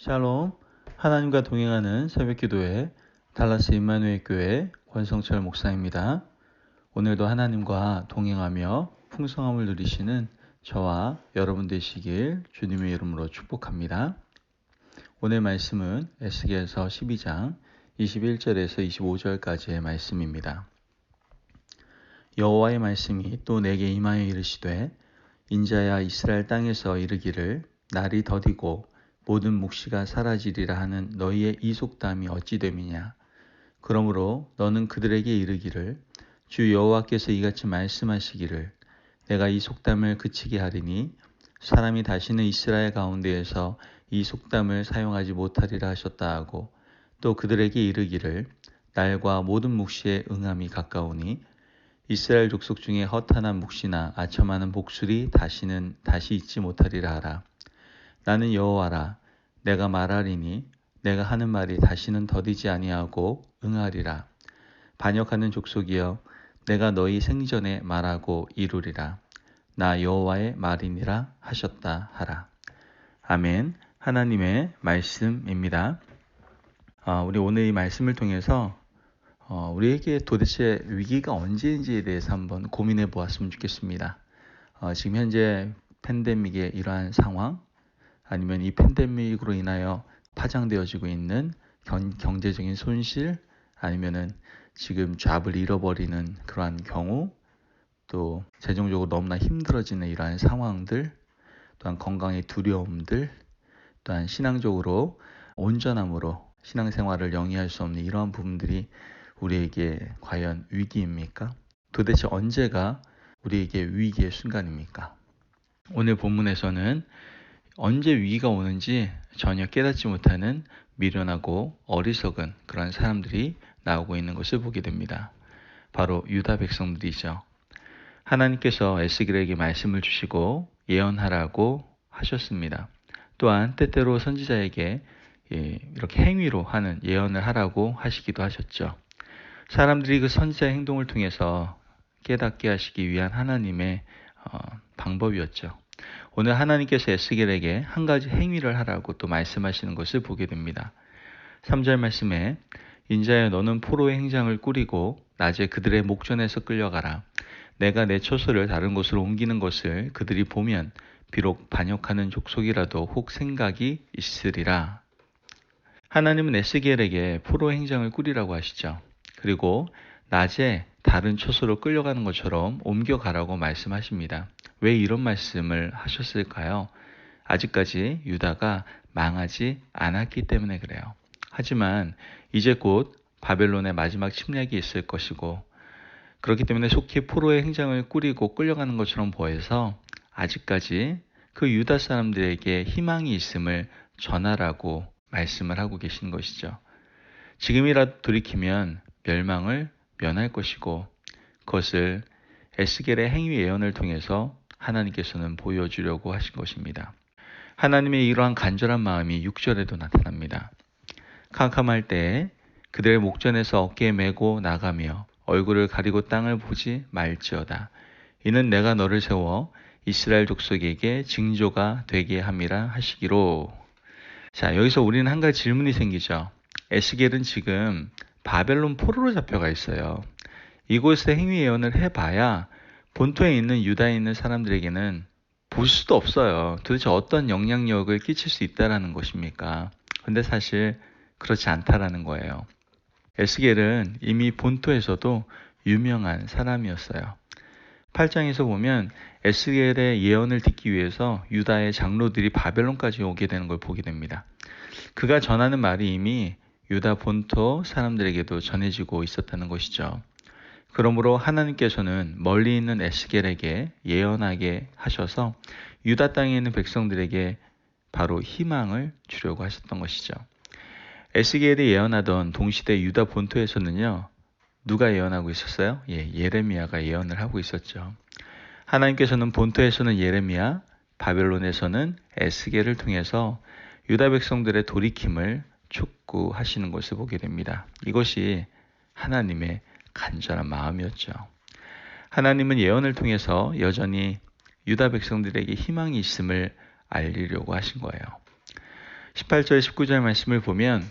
샬롬, 하나님과 동행하는 새벽기도회 달라스 임마누엘 교회 권성철 목사입니다. 오늘도 하나님과 동행하며 풍성함을 누리시는 저와 여러분 되시길 주님의 이름으로 축복합니다. 오늘 말씀은 에스겔서 12장 21절에서 25절까지의 말씀입니다. 여호와의 말씀이 또 내게 임하여 이르시되 인자야 이스라엘 땅에서 이르기를 날이 더디고 모든 묵시가 사라지리라 하는 너희의 이 속담이 어찌 됨이냐. 그러므로 너는 그들에게 이르기를 주 여호와께서 이같이 말씀하시기를 내가 이 속담을 그치게 하리니 사람이 다시는 이스라엘 가운데에서 이 속담을 사용하지 못하리라 하셨다 하고 또 그들에게 이르기를 날과 모든 묵시의 응함이 가까우니 이스라엘 족속 중에 허탄한 묵시나 아첨하는 복술이 다시 있지 못하리라 하라. 나는 여호와라. 내가 말하리니 내가 하는 말이 다시는 더디지 아니하고 응하리라. 반역하는 족속이여 내가 너희 생전에 말하고 이루리라. 나 여호와의 말이니라 하셨다 하라. 아멘. 하나님의 말씀입니다. 우리 오늘 이 말씀을 통해서 우리에게 도대체 위기가 언제인지에 대해서 한번 고민해 보았으면 좋겠습니다. 지금 현재 팬데믹의 이러한 상황, 아니면 이 팬데믹으로 인하여 파장되어지고 있는 경제적인 손실, 아니면은 지금 잡을 잃어버리는 그러한 경우, 또 재정적으로 너무나 힘들어지는 이러한 상황들, 또한 건강의 두려움들, 또한 신앙적으로 온전함으로 신앙생활을 영위할 수 없는 이러한 부분들이 우리에게 과연 위기입니까? 도대체 언제가 우리에게 위기의 순간입니까? 오늘 본문에서는 언제 위기가 오는지 전혀 깨닫지 못하는 미련하고 어리석은 그런 사람들이 나오고 있는 것을 보게 됩니다. 바로 유다 백성들이죠. 하나님께서 에스겔에게 말씀을 주시고 예언하라고 하셨습니다. 또한 때때로 선지자에게 이렇게 행위로 하는 예언을 하라고 하시기도 하셨죠. 사람들이 그 선지자의 행동을 통해서 깨닫게 하시기 위한 하나님의 방법이었죠. 오늘 하나님께서 에스겔에게 한 가지 행위를 하라고 또 말씀하시는 것을 보게 됩니다. 3절 말씀에 인자여 너는 포로의 행장을 꾸리고 낮에 그들의 목전에서 끌려가라. 내가 내 처소를 다른 곳으로 옮기는 것을 그들이 보면 비록 반역하는 족속이라도 혹 생각이 있으리라. 하나님은 에스겔에게 포로의 행장을 꾸리라고 하시죠. 그리고 낮에 다른 처소로 끌려가는 것처럼 옮겨가라고 말씀하십니다. 왜 이런 말씀을 하셨을까요? 아직까지 유다가 망하지 않았기 때문에 그래요. 하지만 이제 곧 바벨론의 마지막 침략이 있을 것이고, 그렇기 때문에 속히 포로의 행장을 꾸리고 끌려가는 것처럼 보여서 아직까지 그 유다 사람들에게 희망이 있음을 전하라고 말씀을 하고 계신 것이죠. 지금이라도 돌이키면 멸망을 면할 것이고, 그것을 에스겔의 행위 예언을 통해서 하나님께서는 보여주려고 하신 것입니다. 하나님의 이러한 간절한 마음이 6절에도 나타납니다. 캄캄할 때에 그들의 목전에서 어깨에 메고 나가며 얼굴을 가리고 땅을 보지 말지어다. 이는 내가 너를 세워 이스라엘 족속에게 징조가 되게 함이라 하시기로. 자, 여기서 우리는 한 가지 질문이 생기죠. 에스겔은 지금 바벨론 포로로 잡혀가 있어요. 이곳에 행위 예언을 해봐야 본토에 있는 유다에 있는 사람들에게는 볼 수도 없어요. 도대체 어떤 영향력을 끼칠 수 있다라는 것입니까? 근데 사실 그렇지 않다라는 거예요. 에스겔은 이미 본토에서도 유명한 사람이었어요. 8장에서 보면 에스겔의 예언을 듣기 위해서 유다의 장로들이 바벨론까지 오게 되는 걸 보게 됩니다. 그가 전하는 말이 이미 유다 본토 사람들에게도 전해지고 있었다는 것이죠. 그러므로 하나님께서는 멀리 있는 에스겔에게 예언하게 하셔서 유다 땅에 있는 백성들에게 바로 희망을 주려고 하셨던 것이죠. 에스겔이 예언하던 동시대 유다 본토에서는요, 누가 예언하고 있었어요? 예레미야가 예언을 하고 있었죠. 하나님께서는 본토에서는 예레미야, 바벨론에서는 에스겔을 통해서 유다 백성들의 돌이킴을 촉구하시는 것을 보게 됩니다. 이것이 하나님의 간절한 마음이었죠. 하나님은 예언을 통해서 여전히 유다 백성들에게 희망이 있음을 알리려고 하신 거예요. 18절 19절 말씀을 보면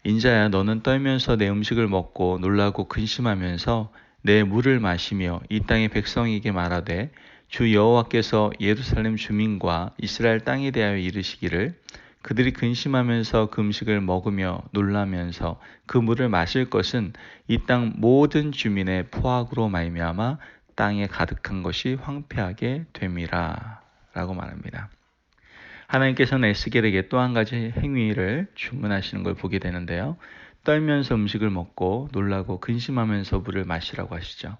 인자야 너는 떨면서 내 음식을 먹고 놀라고 근심하면서 내 물을 마시며 이 땅의 백성에게 말하되 주 여호와께서 예루살렘 주민과 이스라엘 땅에 대하여 이르시기를 그들이 근심하면서 그 음식을 먹으며 놀라면서 그 물을 마실 것은 이 땅 모든 주민의 포악으로 말미암아 땅에 가득한 것이 황폐하게 됨이라 라고 말합니다. 하나님께서는 에스겔에게 또 한 가지 행위를 주문하시는 걸 보게 되는데요. 떨면서 음식을 먹고 놀라고 근심하면서 물을 마시라고 하시죠.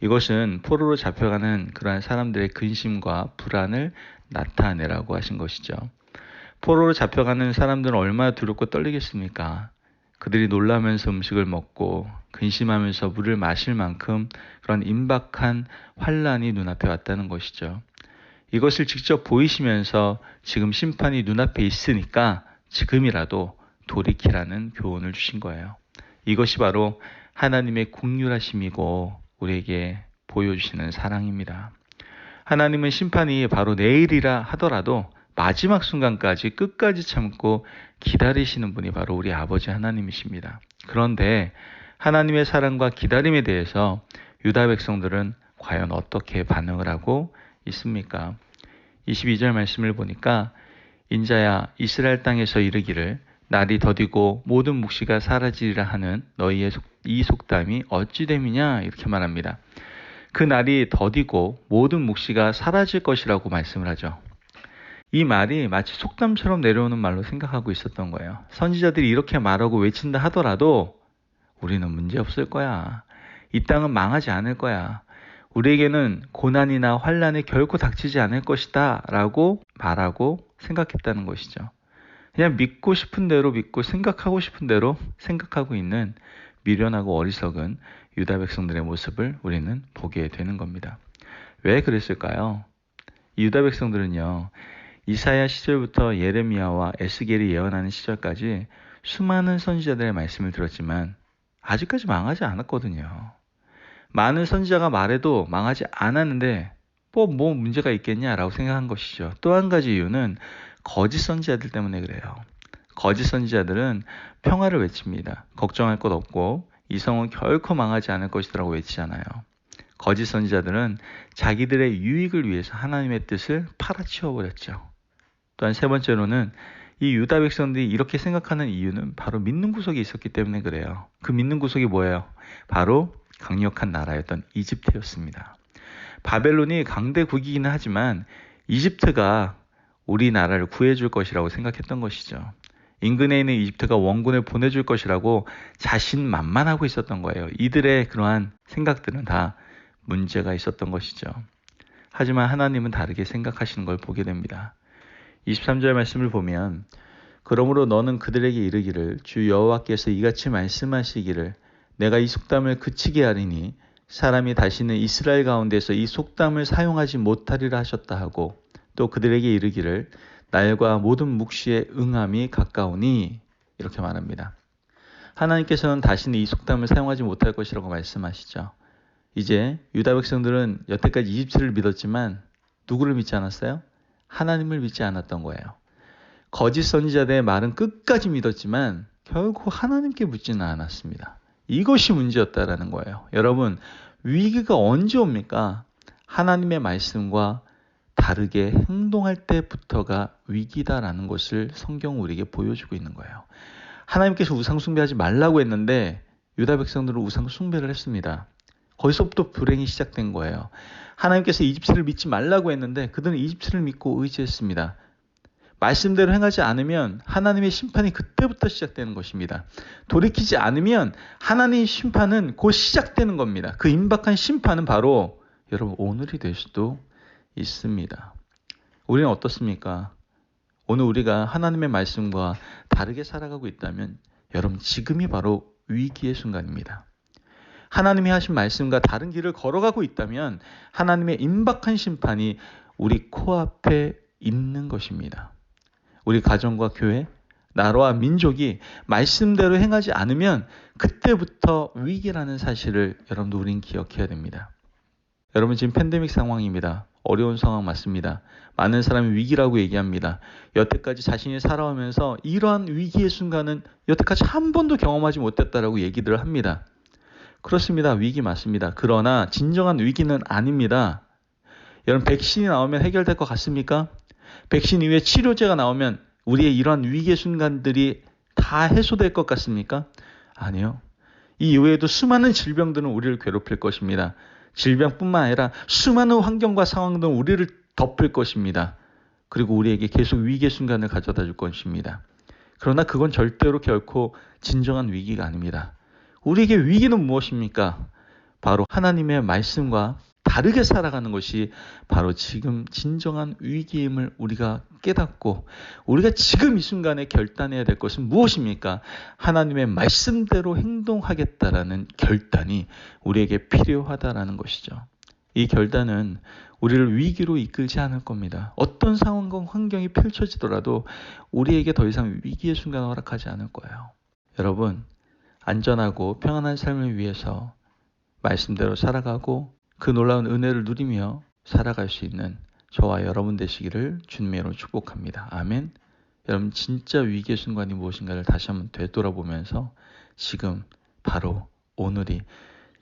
이것은 포로로 잡혀가는 그러한 사람들의 근심과 불안을 나타내라고 하신 것이죠. 포로로 잡혀가는 사람들은 얼마나 두렵고 떨리겠습니까? 그들이 놀라면서 음식을 먹고 근심하면서 물을 마실 만큼 그런 임박한 환란이 눈앞에 왔다는 것이죠. 이것을 직접 보이시면서 지금 심판이 눈앞에 있으니까 지금이라도 돌이키라는 교훈을 주신 거예요. 이것이 바로 하나님의 긍휼하심이고 우리에게 보여주시는 사랑입니다. 하나님은 심판이 바로 내일이라 하더라도 마지막 순간까지 끝까지 참고 기다리시는 분이 바로 우리 아버지 하나님이십니다. 그런데 하나님의 사랑과 기다림에 대해서 유다 백성들은 과연 어떻게 반응을 하고 있습니까? 22절 말씀을 보니까 인자야 이스라엘 땅에서 이르기를 날이 더디고 모든 묵시가 사라지리라 하는 너희의 이 속담이 어찌 됨이냐 이렇게 말합니다. 그 날이 더디고 모든 묵시가 사라질 것이라고 말씀을 하죠. 이 말이 마치 속담처럼 내려오는 말로 생각하고 있었던 거예요. 선지자들이 이렇게 말하고 외친다 하더라도 우리는 문제없을 거야. 이 땅은 망하지 않을 거야. 우리에게는 고난이나 환란이 결코 닥치지 않을 것이다 라고 말하고 생각했다는 것이죠. 그냥 믿고 싶은 대로 믿고 생각하고 싶은 대로 생각하고 있는 미련하고 어리석은 유다 백성들의 모습을 우리는 보게 되는 겁니다. 왜 그랬을까요? 이 유다 백성들은요. 이사야 시절부터 예레미야와 에스겔이 예언하는 시절까지 수많은 선지자들의 말씀을 들었지만 아직까지 망하지 않았거든요. 많은 선지자가 말해도 망하지 않았는데 뭐 문제가 있겠냐라고 생각한 것이죠. 또 한 가지 이유는 거짓 선지자들 때문에 그래요. 거짓 선지자들은 평화를 외칩니다. 걱정할 것 없고 이성은 결코 망하지 않을 것이라고 외치잖아요. 거짓 선지자들은 자기들의 유익을 위해서 하나님의 뜻을 팔아치워버렸죠. 또한 세 번째로는 이 유다 백성들이 이렇게 생각하는 이유는 바로 믿는 구석이 있었기 때문에 그래요. 그 믿는 구석이 뭐예요? 바로 강력한 나라였던 이집트였습니다. 바벨론이 강대국이기는 하지만 이집트가 우리나라를 구해줄 것이라고 생각했던 것이죠. 인근에 있는 이집트가 원군을 보내줄 것이라고 자신만만하고 있었던 거예요. 이들의 그러한 생각들은 다 문제가 있었던 것이죠. 하지만 하나님은 다르게 생각하시는 걸 보게 됩니다. 23절 말씀을 보면 그러므로 너는 그들에게 이르기를 주 여호와께서 이같이 말씀하시기를 내가 이 속담을 그치게 하리니 사람이 다시는 이스라엘 가운데서 이 속담을 사용하지 못하리라 하셨다 하고 또 그들에게 이르기를 날과 모든 묵시의 응함이 가까우니 이렇게 말합니다. 하나님께서는 다시는 이 속담을 사용하지 못할 것이라고 말씀하시죠. 이제 유다 백성들은 여태까지 이집트를 믿었지만 누구를 믿지 않았어요? 하나님을 믿지 않았던 거예요. 거짓 선지자들의 말은 끝까지 믿었지만 결코 하나님께 묻지는 않았습니다. 이것이 문제였다라는 거예요. 여러분, 위기가 언제 옵니까? 하나님의 말씀과 다르게 행동할 때부터가 위기다라는 것을 성경은 우리에게 보여주고 있는 거예요. 하나님께서 우상 숭배하지 말라고 했는데 유다 백성들은 우상 숭배를 했습니다. 거기서부터 불행이 시작된 거예요. 하나님께서 이집트를 믿지 말라고 했는데 그들은 이집트를 믿고 의지했습니다. 말씀대로 행하지 않으면 하나님의 심판이 그때부터 시작되는 것입니다. 돌이키지 않으면 하나님의 심판은 곧 시작되는 겁니다. 그 임박한 심판은 바로 여러분 오늘이 될 수도 있습니다. 우리는 어떻습니까? 오늘 우리가 하나님의 말씀과 다르게 살아가고 있다면 여러분 지금이 바로 위기의 순간입니다. 하나님이 하신 말씀과 다른 길을 걸어가고 있다면 하나님의 임박한 심판이 우리 코앞에 있는 것입니다. 우리 가정과 교회, 나라와 민족이 말씀대로 행하지 않으면 그때부터 위기라는 사실을 여러분도 우린 기억해야 됩니다. 여러분 지금 팬데믹 상황입니다. 어려운 상황 맞습니다. 많은 사람이 위기라고 얘기합니다. 여태까지 자신이 살아오면서 이러한 위기의 순간은 여태까지 한 번도 경험하지 못했다라고 얘기들을 합니다. 그렇습니다. 위기 맞습니다. 그러나 진정한 위기는 아닙니다. 여러분, 백신이 나오면 해결될 것 같습니까? 백신 이후에 치료제가 나오면 우리의 이러한 위기의 순간들이 다 해소될 것 같습니까? 아니요. 이 이외에도 수많은 질병들은 우리를 괴롭힐 것입니다. 질병뿐만 아니라 수많은 환경과 상황들은 우리를 덮을 것입니다. 그리고 우리에게 계속 위기의 순간을 가져다 줄 것입니다. 그러나 그건 절대로 결코 진정한 위기가 아닙니다. 우리에게 위기는 무엇입니까? 바로 하나님의 말씀과 다르게 살아가는 것이 바로 지금 진정한 위기임을 우리가 깨닫고 우리가 지금 이 순간에 결단해야 될 것은 무엇입니까? 하나님의 말씀대로 행동하겠다라는 결단이 우리에게 필요하다라는 것이죠. 이 결단은 우리를 위기로 이끌지 않을 겁니다. 어떤 상황과 환경이 펼쳐지더라도 우리에게 더 이상 위기의 순간을 허락하지 않을 거예요. 여러분, 안전하고 평안한 삶을 위해서 말씀대로 살아가고 그 놀라운 은혜를 누리며 살아갈 수 있는 저와 여러분 되시기를 주님으로 축복합니다. 아멘. 여러분, 진짜 위기의 순간이 무엇인가를 다시 한번 되돌아보면서 지금 바로 오늘이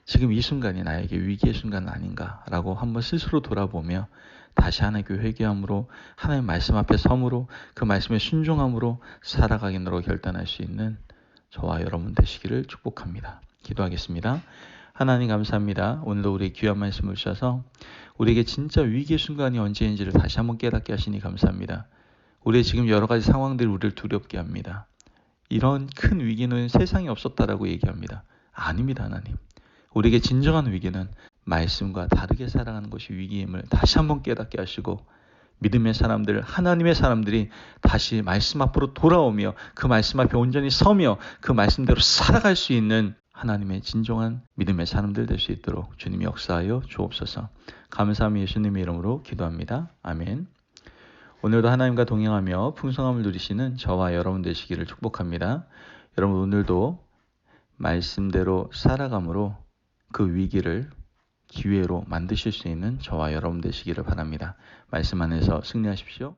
지금 이 순간이 나에게 위기의 순간은 아닌가라고 한번 스스로 돌아보며 다시 하나님께 회개함으로 하나님의 말씀 앞에 섬으로 그 말씀에 순종함으로 살아가기로 결단할 수 있는 저와 여러분 되시기를 축복합니다. 기도하겠습니다. 하나님 감사합니다. 오늘도 우리 귀한 말씀을 주셔서 우리에게 진짜 위기의 순간이 언제인지를 다시 한번 깨닫게 하시니 감사합니다. 우리의 지금 여러 가지 상황들이 우리를 두렵게 합니다. 이런 큰 위기는 세상에 없었다라고 얘기합니다. 아닙니다, 하나님. 우리에게 진정한 위기는 말씀과 다르게 살아가는 것이 위기임을 다시 한번 깨닫게 하시고 믿음의 사람들, 하나님의 사람들이 다시 말씀 앞으로 돌아오며 그 말씀 앞에 온전히 서며 그 말씀대로 살아갈 수 있는 하나님의 진정한 믿음의 사람들 될 수 있도록 주님이 역사하여 주옵소서. 감사함이 예수님의 이름으로 기도합니다. 아멘. 오늘도 하나님과 동행하며 풍성함을 누리시는 저와 여러분 되시기를 축복합니다. 여러분, 오늘도 말씀대로 살아감으로 그 위기를 기회로 만드실 수 있는 저와 여러분 되시기를 바랍니다. 말씀 안에서 승리하십시오.